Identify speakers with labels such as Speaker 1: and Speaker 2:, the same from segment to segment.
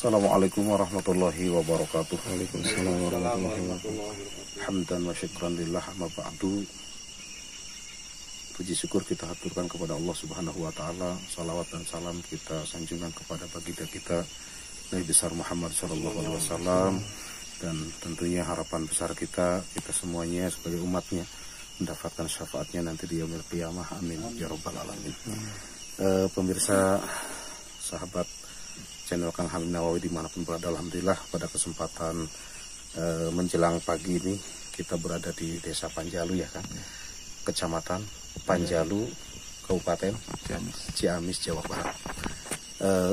Speaker 1: Assalamualaikum warahmatullahi wabarakatuh.
Speaker 2: Waalaikumsalam warahmatullahi wabarakatuh.
Speaker 1: Hamdan wa syukran lillah amma ba'du. Puji syukur kita haturkan kepada Allah Subhanahu wa taala. Salawat dan salam kita sanjungkan kepada baginda kita Nabi besar Muhammad sallallahu alaihi wasallam, dan tentunya harapan besar kita semuanya sebagai umatnya mendapatkan syafaatnya nanti di yaumil qiyamah. Amin ya rabbal alamin. Pemirsa, sahabat channel Kang Hamim Nawawi dimanapun berada, alhamdulillah pada kesempatan menjelang pagi ini kita berada di Desa Panjalu ya Kang, Kecamatan Panjalu, Kabupaten Ciamis, Jawa Barat.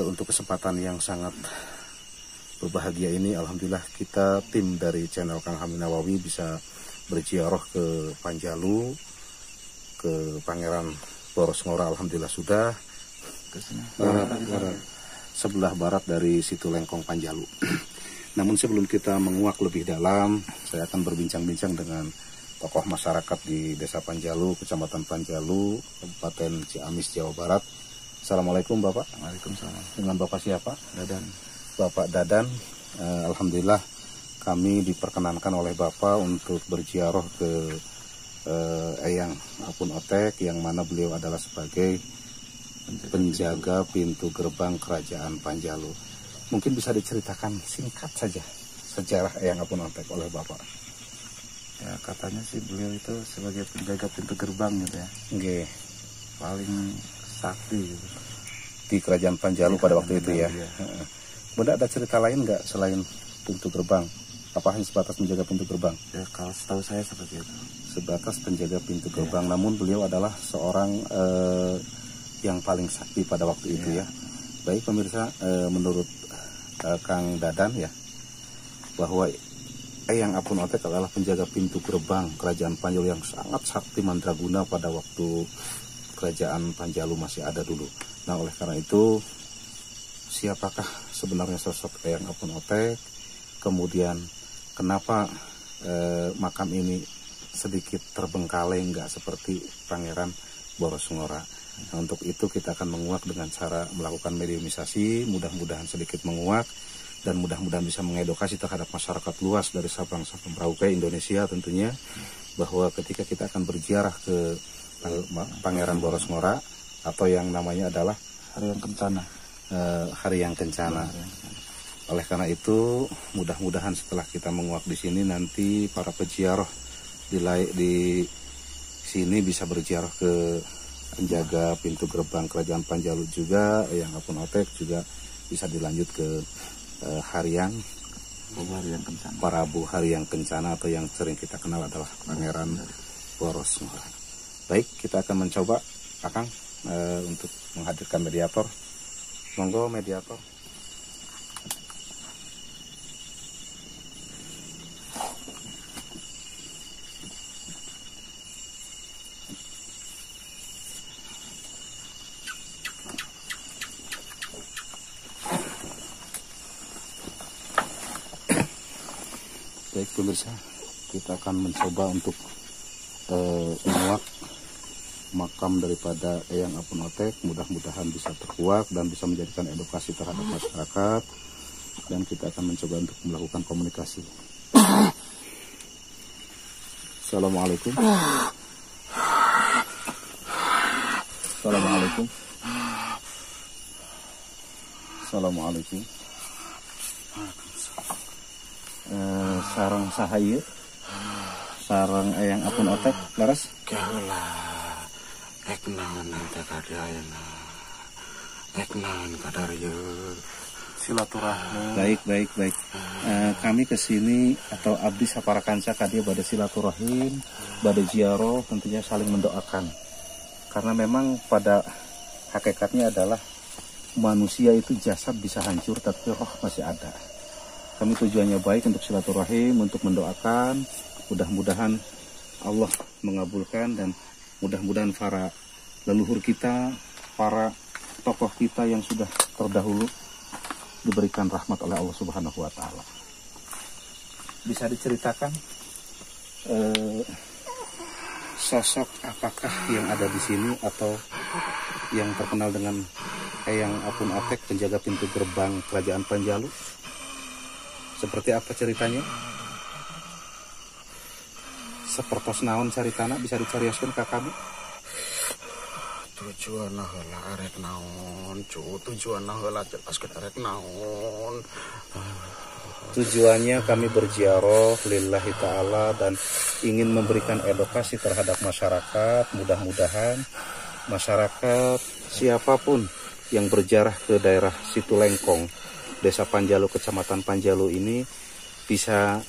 Speaker 1: Untuk kesempatan yang sangat berbahagia ini, alhamdulillah kita tim dari channel Kang Hamim Nawawi bisa berziarah ke Panjalu, ke Pangeran Boros Ngora, alhamdulillah sudah ke sebelah barat dari situ Lengkong Panjalu. Namun sebelum kita menguak lebih dalam, saya akan berbincang-bincang dengan tokoh masyarakat di Desa Panjalu, Kecamatan Panjalu, Kabupaten Ciamis, Jawa Barat. Assalamualaikum Bapak.
Speaker 2: Waalaikumsalam.
Speaker 1: Dengan Bapak siapa?
Speaker 2: Dadan.
Speaker 1: Bapak Dadan. Alhamdulillah kami diperkenankan oleh Bapak untuk berziarah ke Eyang Apun Otek, yang mana beliau adalah sebagai penjaga pintu gerbang Kerajaan Panjalu. Mungkin bisa diceritakan singkat saja sejarah Eyang Apun Otek oleh Bapak.
Speaker 2: Ya, katanya sih beliau itu sebagai penjaga pintu gerbang gitu ya.
Speaker 1: Nggih.
Speaker 2: Paling sakti gitu
Speaker 1: Di Kerajaan Panjalu pada waktu itu ya. Bunda, ada cerita lain nggak selain pintu gerbang? Apa hanya sebatas menjaga pintu gerbang?
Speaker 2: Ya, kalau setahu saya seperti itu.
Speaker 1: Sebatas penjaga pintu gerbang. Namun beliau adalah seorang yang paling sakti pada waktu itu ya. Baik pemirsa, menurut Kang Dadan ya, bahwa Eyang Apun Otek adalah penjaga pintu gerbang Kerajaan Panjalu yang sangat sakti mandraguna pada waktu Kerajaan Panjalu masih ada dulu. Nah, oleh karena itu, siapakah sebenarnya sosok Eyang Apun Otek? Kemudian kenapa makam ini sedikit terbengkalai, nggak seperti Pangeran Boros Ngora? Nah, untuk itu kita akan menguak dengan cara melakukan mediumisasi, mudah-mudahan sedikit menguak dan mudah-mudahan bisa mengedukasi terhadap masyarakat luas dari Sabang sampai Merauke Indonesia tentunya, bahwa ketika kita akan berziarah ke Pangeran Boros Ngora atau yang namanya adalah
Speaker 2: Hari yang Kencana.
Speaker 1: Hari yang Kencana. Oleh karena itu, mudah-mudahan setelah kita menguak di sini, nanti para peziarah di sini bisa berziarah ke penjaga pintu gerbang Kerajaan Panjalu juga, Eyang Apun Otek juga bisa dilanjut ke Hariang
Speaker 2: Kencana.
Speaker 1: Prabu Hari yang Kencana atau yang sering kita kenal adalah Pangeran Boros Ngora. Baik, kita akan mencoba Akang untuk menghadirkan mediator. Monggo mediator. Baik pemirsa, kita akan mencoba untuk menguak makam daripada Eyang Apun Otek. Mudah-mudahan bisa terkuak dan bisa menjadikan edukasi terhadap masyarakat, dan kita akan mencoba untuk melakukan komunikasi. Assalamualaikum. Assalamualaikum. Assalamualaikum. Sarang sahaya, sarang Eyang Apun Otek, laras.
Speaker 2: Kaulah eknaon nanti kadayana, eknaon kadarya
Speaker 1: silaturahmi. Baik. Kami kesini atau abdi saparakanca kadia pada silaturahim, pada ziarah, tentunya saling mendoakan. Karena memang pada hakikatnya adalah manusia itu jasad bisa hancur tapi roh masih ada. Kami tujuannya baik untuk silaturahim, untuk mendoakan. Mudah-mudahan Allah mengabulkan, dan mudah-mudahan para leluhur kita, para tokoh kita yang sudah terdahulu diberikan rahmat oleh Allah Subhanahu wa taala. Bisa diceritakan sosok apakah yang ada di sini atau yang terkenal dengan Eyang Apun Otek, penjaga pintu gerbang Kerajaan Panjalu? Seperti apa ceritanya? Sepertos naon caritana bisa dicarioskeun ka kami?
Speaker 3: Tujuan heula arek naon, tujuan heula jelaskeun arek naon.
Speaker 1: Tujuannya kami berziarah lillahi ta'ala dan ingin memberikan edukasi terhadap masyarakat. Mudah-mudahan masyarakat siapapun yang berziarah ke daerah Situ Lengkong, Desa Panjalu, Kecamatan Panjalu ini bisa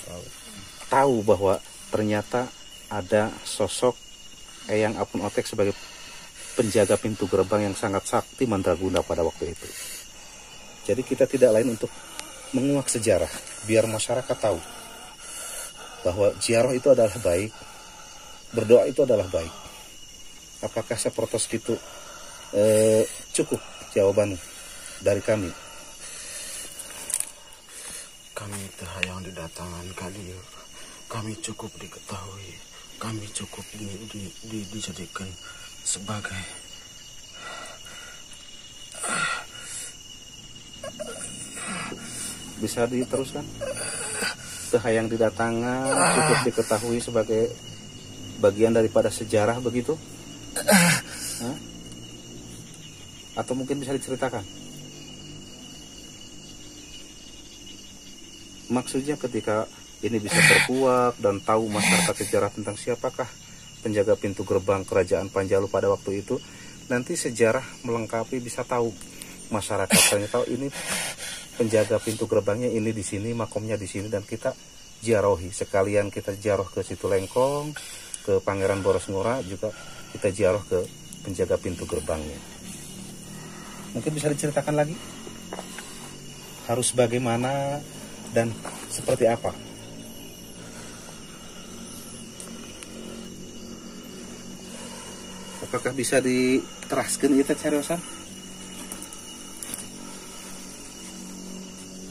Speaker 1: tahu bahwa ternyata ada sosok Eyang Apun Otek sebagai penjaga pintu gerbang yang sangat sakti mandraguna pada waktu itu. Jadi kita tidak lain untuk menguak sejarah biar masyarakat tahu bahwa ziarah itu adalah baik, berdoa itu adalah baik. Apakah sapertos kitu cukup jawaban dari kami?
Speaker 3: Kami teh hayang didatangan ka dieu. Kami cukup diketahui, kami cukup dijadikan sebagai
Speaker 1: bisa diteruskan? Hayang didatangan, cukup diketahui sebagai bagian daripada sejarah begitu? Hah? Atau mungkin bisa diceritakan? Maksudnya ketika ini bisa terkuak dan tahu masyarakat sejarah tentang siapakah penjaga pintu gerbang Kerajaan Panjalu pada waktu itu, nanti sejarah melengkapi, bisa tahu masyarakat ternyata tahu ini penjaga pintu gerbangnya ini di sini, makomnya di sini, dan kita ziarahi. Sekalian kita ziarah ke Situ Lengkong, ke Pangeran Boros Ngora, juga kita ziarah ke penjaga pintu gerbangnya. Mungkin bisa diceritakan lagi harus bagaimana dan seperti apa? Apakah bisa diteraskan kita cariosan?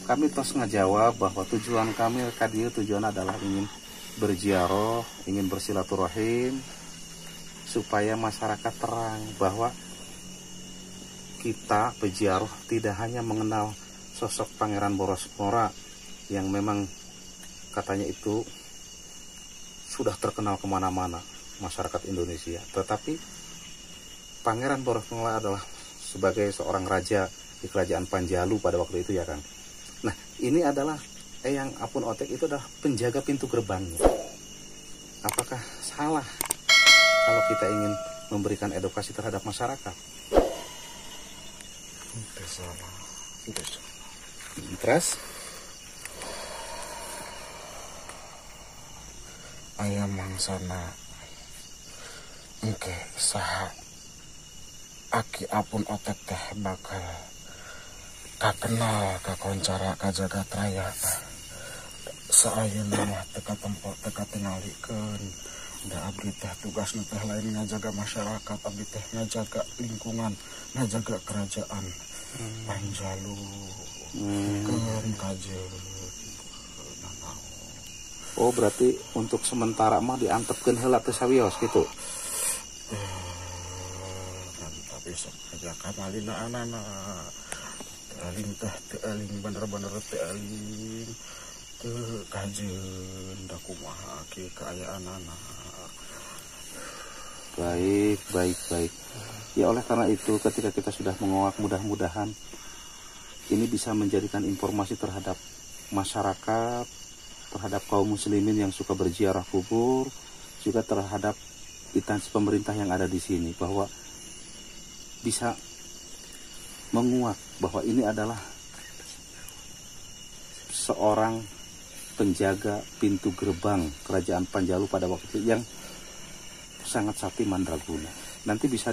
Speaker 1: Kami tos ngajawab bahwa tujuan kami kadieu tujuan adalah ingin berziarah, ingin bersilaturahim supaya masyarakat terang bahwa kita peziarah tidak hanya mengenal sosok Pangeran Boros Ngora yang memang katanya itu sudah terkenal kemana-mana masyarakat Indonesia, tetapi Pangeran Boros Ngora adalah sebagai seorang raja di Kerajaan Panjalu pada waktu itu, ya kan. Nah, ini adalah Eyang Apun Otek itu adalah penjaga pintu gerbangnya. Apakah salah kalau kita ingin memberikan edukasi terhadap masyarakat?
Speaker 3: Tidak salah.
Speaker 1: Terus?
Speaker 3: Ayah mangsana engke saha Aki Apun Otek teh bakal kakenal kakoncara kajagat raya. Saayana mah teka tempat teka tingalikeun. Da abdi teh tugasna teh lain ngajaga masyarakat, abdi teh ngajaga lingkungan, ngajaga kerajaan Panjalu. Keun kajeun.
Speaker 1: Oh, berarti untuk sementara mah diantepkeun heula teh sawios gitu.
Speaker 3: Tapi sok aja kamalina anana. Aling teh aling bener-bener teh aling teu kajeun da kumaha ki kaayaan anak.
Speaker 1: Baik. Ya, oleh karena itu ketika kita sudah menguak, mudah-mudahan ini bisa menjadikan informasi terhadap masyarakat, terhadap kaum muslimin yang suka berziarah kubur, juga terhadap instansi pemerintah yang ada di sini, bahwa bisa menguak bahwa ini adalah seorang penjaga pintu gerbang Kerajaan Panjalu pada waktu itu yang sangat sakti mandraguna. Nanti bisa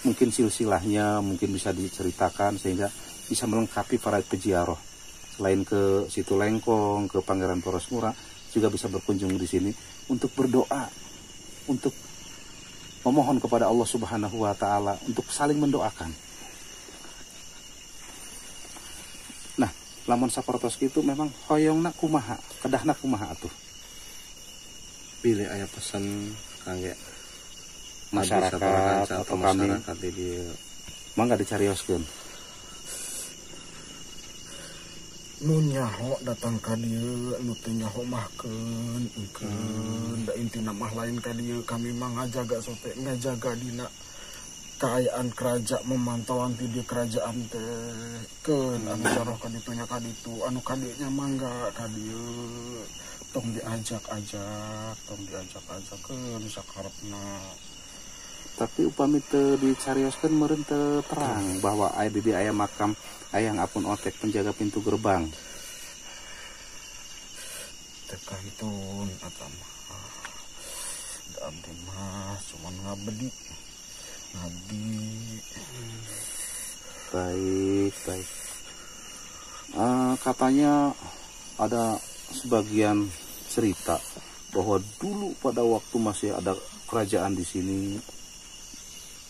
Speaker 1: mungkin silsilahnya mungkin bisa diceritakan sehingga bisa melengkapi para peziarah. Selain ke Situ Lengkong, ke Pangeran Boros Ngora, juga bisa berkunjung di sini untuk berdoa, untuk memohon kepada Allah Subhanahu wa Ta'ala, untuk saling mendoakan. Nah, lamun sapertos itu memang hoyongna kumaha, kedahna kumaha atuh.
Speaker 2: Pilih aya pesan kangge
Speaker 1: Masyarakat atau kami
Speaker 2: masyarakat di
Speaker 1: mangga dicarioskeun.
Speaker 3: nu nyaho datang ka dieu, nu teu nyaho mahkeun engkeun. Da intina mah lain ka dieu, kami mah ngajaga sote ngajaga dina kaayaan kerajaan, memantauan ti di kerajaan teh keun anu jaroh ka ditu nya ka ditu, anu ka dieu nya mangga ka dieu. Tong diajak-ajak keun sakarepna.
Speaker 1: Tapi upami teu dicarioskeun meureun teu terang bahwa aya di aya makam Ayang Apun Otek penjaga pintu gerbang.
Speaker 3: Tekantun eta mah. Da abdi mah cuman ngabdi.
Speaker 1: Baik. Katanya ada sebagian cerita bahwa dulu pada waktu masih ada kerajaan di sini,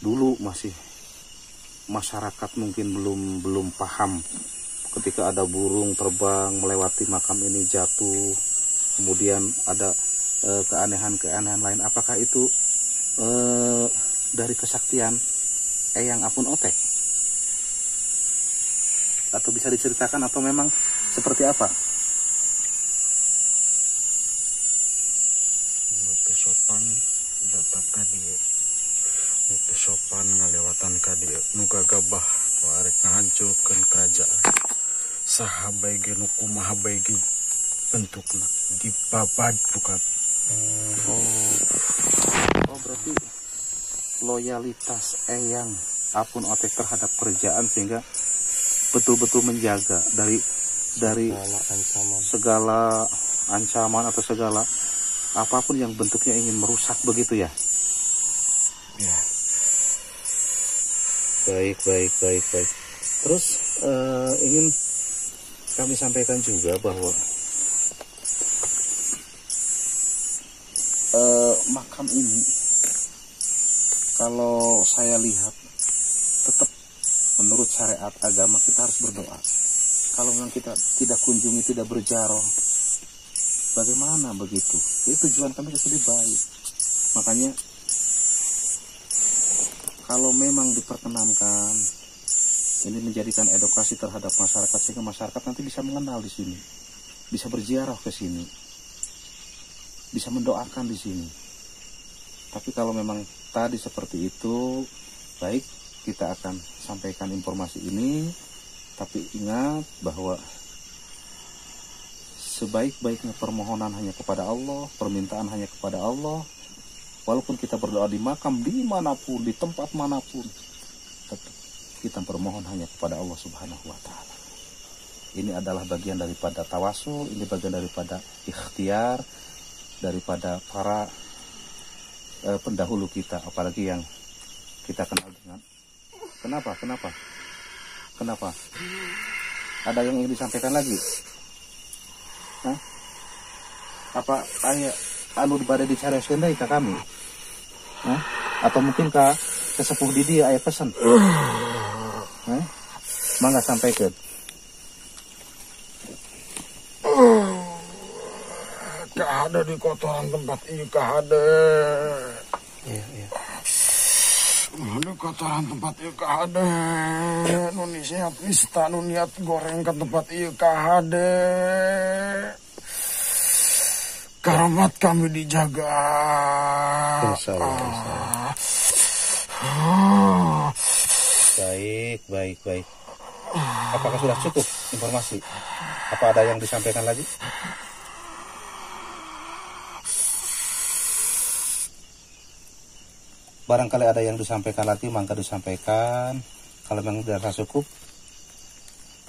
Speaker 1: dulu masih masyarakat mungkin belum paham ketika ada burung terbang melewati makam ini jatuh, kemudian ada keanehan-keanehan lain. Apakah itu dari kesaktian Eyang Apun Otek? Atau bisa diceritakan atau memang seperti apa?
Speaker 3: Teu sopan datang ka dieu. Teu sopan ngalewatan ka dieu. Nu gagabah nu arek ngahancurkeun kerajaan. Saha bae ge nu kumaha bae ge bentukna dibabad bukat.
Speaker 1: Oh berarti loyalitas Eyang Apun Otek terhadap kerajaan sehingga betul-betul menjaga dari segala ancaman atau segala apapun yang bentuknya ingin merusak, begitu ya?
Speaker 3: Ya.
Speaker 1: Baik. Terus ingin kami sampaikan juga bahwa makam ini kalau saya lihat tetap menurut syariat agama kita harus berdoa. Kalau memang kita tidak kunjungi, tidak berjaroh, bagaimana begitu? Jadi tujuan kami lebih baik. Makanya kalau memang diperkenankan, ini menjadikan edukasi terhadap masyarakat sehingga masyarakat nanti bisa mengenal di sini, bisa berziarah ke sini, bisa mendoakan di sini. Tapi kalau memang tadi seperti itu, baik, kita akan sampaikan informasi ini. Tapi ingat bahwa sebaik-baiknya permohonan hanya kepada Allah, permintaan hanya kepada Allah. Walaupun kita berdoa di makam dimanapun, di tempat manapun, tetap kita bermohon hanya kepada Allah Subhanahu wa Ta'ala. Ini adalah bagian daripada tawasul, ini bagian daripada ikhtiar daripada para pendahulu kita, apalagi yang kita kenal dengan. Kenapa? Ada yang ingin disampaikan lagi? Hah? Apa ayah anu bade dicarioskeun deui ka kami? Hah? Atau mungkin ka sesepuh di dia aya pesan? Hah? Mangga sampaikan.
Speaker 3: Kahade di kotoran tempat ieu kahade.
Speaker 1: Iya.
Speaker 3: Di kotoran tempat ieu kahade. Nu niat pista, nu niat goreng ke tempat ieu kahade. Karamat kami dijaga.
Speaker 1: Insyaallah. Baik. Apakah sudah cukup informasi? Apa ada yang disampaikan lagi? Barangkali ada yang disampaikan lagi, mangga disampaikan. Kalau memang dirasa cukup,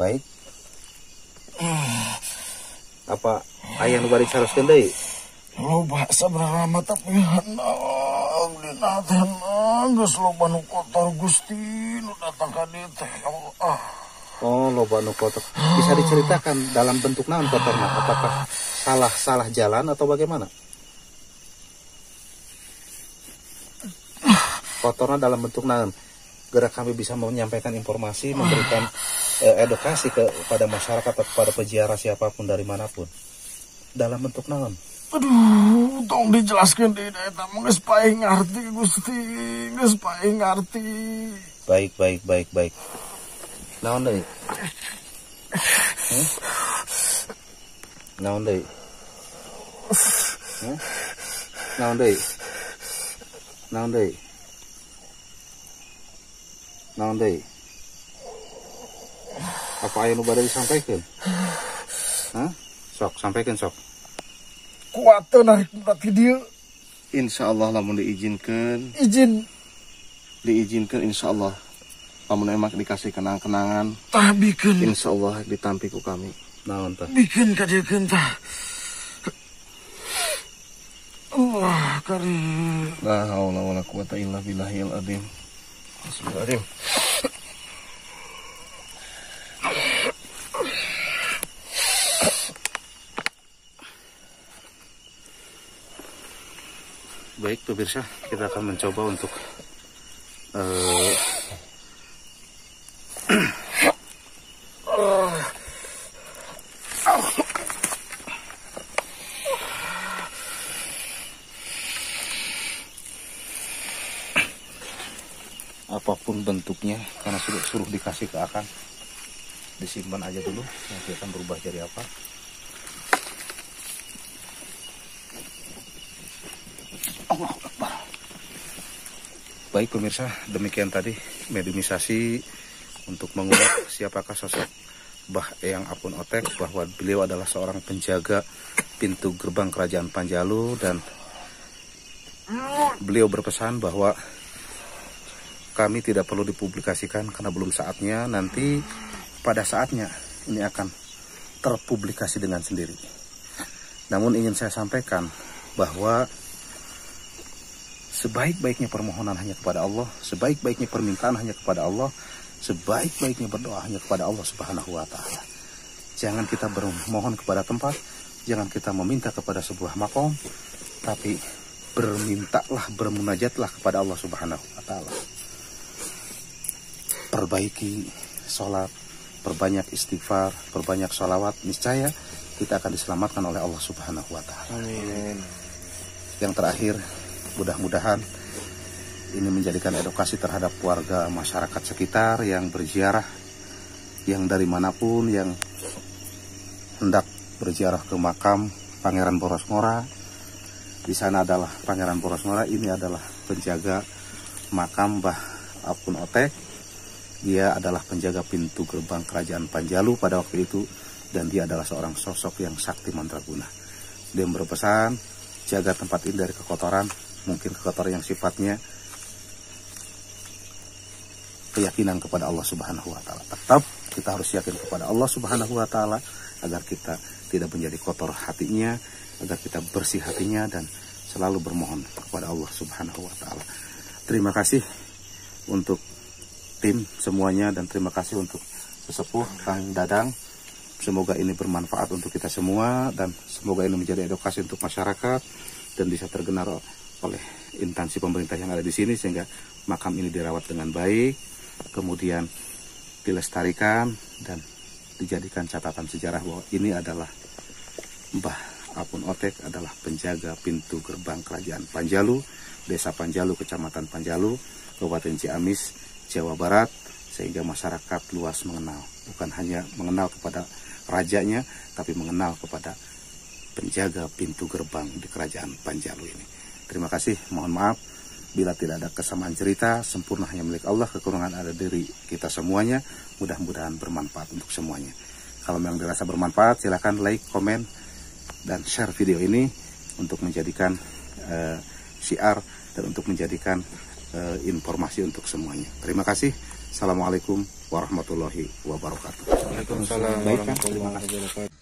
Speaker 1: baik. Apa ayah nu bari caroskeun deui?
Speaker 3: Loba sabarang mah tapi handap dinaten geus loba nu kotor Gusti nu datang ka dieu teh.
Speaker 1: Oh, loba nu kotor. Bisa diceritakan dalam bentuk naon kotorna? Apakah salah jalan atau bagaimana? Kotornya dalam bentuk naon? Gerak kami bisa menyampaikan informasi, memberikan edukasi kepada masyarakat atau kepada peziarah siapapun dari manapun. Dalam bentuk naon?
Speaker 3: Aduh, tong dijelaskeun deui eta mah geus paeh ngarti Gusti, geus paeh ngarti.
Speaker 1: Baik. Naon deui? Naon deui? Naon deui? Naon deui? Naon deui? Apa aya nu bade disampaikeun? Hah? Sok sampaikan sok.
Speaker 3: Kuat teu narik ti dieu.
Speaker 2: Insyaallah lamun diizinkan, diizinkan insyaallah. Lamun emak dikasih kenang-kenangan,
Speaker 3: Tah bikin.
Speaker 2: insyaallah ditampi ku kami.
Speaker 1: Naon tah?
Speaker 3: Bikin kadiekeun tah. Allah karim.
Speaker 2: La haula wala quwata illa billahil azim. Bismillahirrahmanirrahim.
Speaker 1: Baik pemirsa, kita akan mencoba untuk apapun bentuknya, karena suruh dikasih ke akang, disimpan aja dulu, nanti akan berubah jadi apa. Allahu Akbar. Baik pemirsa, demikian tadi mediumisasi untuk menguak siapakah sosok Mbah Eyang Apun Otek, bahwa beliau adalah seorang penjaga pintu gerbang kerajaan Panjalu, dan beliau berpesan bahwa kami tidak perlu dipublikasikan karena belum saatnya, nanti pada saatnya ini akan terpublikasi dengan sendiri. Namun ingin saya sampaikan bahwa sebaik-baiknya permohonan hanya kepada Allah, sebaik-baiknya permintaan hanya kepada Allah, sebaik-baiknya berdoa hanya kepada Allah Subhanahu wa Ta'ala. Jangan kita bermohon kepada tempat, jangan kita meminta kepada sebuah makom, tapi bermintalah, bermunajatlah kepada Allah Subhanahu wa Ta'ala. Perbaiki sholat, perbanyak istighfar, perbanyak sholawat, niscaya kita akan diselamatkan oleh Allah Subhanahu wa Ta'ala.
Speaker 2: Amin.
Speaker 1: Yang terakhir, mudah-mudahan ini menjadikan edukasi terhadap warga masyarakat sekitar yang berziarah, yang dari manapun yang hendak berziarah ke makam Pangeran Boros Ngora. Di sana adalah Pangeran Boros Ngora, ini adalah penjaga makam Mbah Apun Otek. Dia adalah penjaga pintu gerbang kerajaan Panjalu pada waktu itu, dan dia adalah seorang sosok yang sakti mandraguna. Dia berpesan, jaga tempat ini dari kekotoran, mungkin kekotoran yang sifatnya keyakinan kepada Allah Subhanahu wa Ta'ala. Tetap kita harus yakin kepada Allah Subhanahu wa Ta'ala agar kita tidak menjadi kotor hatinya, agar kita bersih hatinya dan selalu bermohon kepada Allah Subhanahu wa Ta'ala. Terima kasih untuk tim semuanya, dan terima kasih untuk sesepuh Kang Dadang. Semoga ini bermanfaat untuk kita semua, dan semoga ini menjadi edukasi untuk masyarakat dan bisa tergenar oleh instansi pemerintah yang ada di sini, sehingga makam ini dirawat dengan baik, kemudian dilestarikan dan dijadikan catatan sejarah bahwa ini adalah Mbah Apun Otek adalah penjaga pintu gerbang kerajaan Panjalu, Desa Panjalu, Kecamatan Panjalu, Kabupaten Ciamis, Jawa Barat, sehingga masyarakat luas mengenal, bukan hanya mengenal kepada rajanya, tapi mengenal kepada penjaga pintu gerbang di kerajaan Panjalu ini. Terima kasih, mohon maaf bila tidak ada kesamaan cerita, sempurna hanya milik Allah, kekurangan ada diri kita semuanya. Mudah-mudahan bermanfaat untuk semuanya. Kalau memang dirasa bermanfaat, silakan like, komen, dan share video ini untuk menjadikan syiar dan untuk menjadikan informasi untuk semuanya. Terima kasih. Assalamualaikum warahmatullahi wabarakatuh.
Speaker 2: Waalaikumsalam warahmatullahi wabarakatuh.